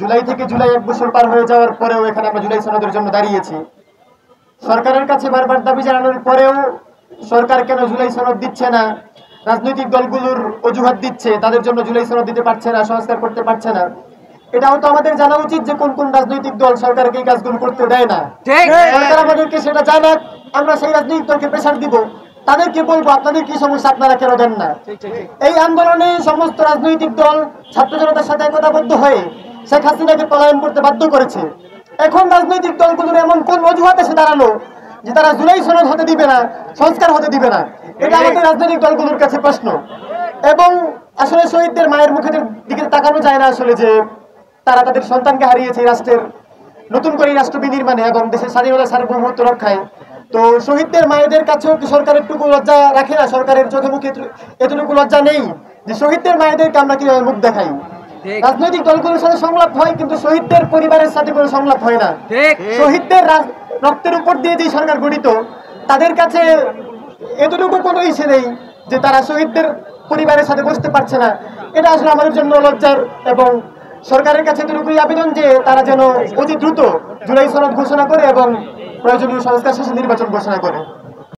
জুলাই থেকে জুলাই 1 বছর পার হয়ে যাওয়ার পরেও এখানে আমরা জুলাই সনদের জন্য দাঁড়িয়েছি। সরকারের কাছে বারবার দাবি জানানোর পরেও সরকার কেন জুলাই সনদ দিচ্ছে না, রাজনৈতিক দলগুলোর অজুহাত দিচ্ছে, তাদের জন্য জুলাই সনদ দিতে পারছে না, সংস্কার করতে পারছে না। এটাও তো আমাদের জানা উচিত যে কোন কোন রাজনৈতিক দল সরকারকে এই কাজগুলো করতে দেয় না। সরকার আমাদেরকে সেটা জানাক, আমরা সেই রাজনৈতিক দলকে প্রেসার দিব, তাদেরকে বলবো আপনাদের কি সমস্যা, আপনারা কেন দেন না। এই আন্দোলনে সমস্ত রাজনৈতিক দল ছাত্র জনতার সাথে একতাবদ্ধ হয়ে শেখ হাসিনাকে পলায়ন করতে বাধ্য করেছে। এখন রাজনৈতিক দলগুলোর এমন কোন অজুহাত এসে দাঁড়ালো যে তারা জুলাই সনদ হতে দিবে না, সংস্কার হতে দিবে না? এটা আমাদের রাজনৈতিক দলগুলোর কাছে প্রশ্ন। এবং আসলে শহীদদের মায়ের মুখের দিকে তাকানো যায় না আসলে, যে তারা তাদের সন্তানকে হারিয়েছে রাষ্ট্রের নতুন করে রাষ্ট্র বিনির্মাণে এবং দেশের স্বাধীনতা সার্বভৌমত্ব রক্ষায়। তো শহীদদের মায়েদের কাছেও কি সরকার একটুকু লজ্জা রাখে না? সরকারের চোখে মুখে এতটুকু লজ্জা নেই যে শহীদদের মায়েদেরকে আমরা কিভাবে মুখ দেখাই? রাজনৈতিক দলগুলোর সাথে সংলাপ হয়, কিন্তু শহীদদের পরিবারের সাথে কোনো সংলাপ হয় না। শহীদদের রক্তের উপর দিয়ে যে সরকার গঠিত, তাদের কাছে এতটুকু কোনো ইসে নেই যে তারা শহীদদের পরিবারের সাথে বসতে পারছে না। এটা আসলে আমাদের জন্য লজ্জার। এবং সরকারের কাছে এতটুকুই আবেদন যে তারা যেন অতি দ্রুত জুলাই সনদ ঘোষণা করে এবং প্রয়োজনীয় সংস্কার শেষে নির্বাচন ঘোষণা করে।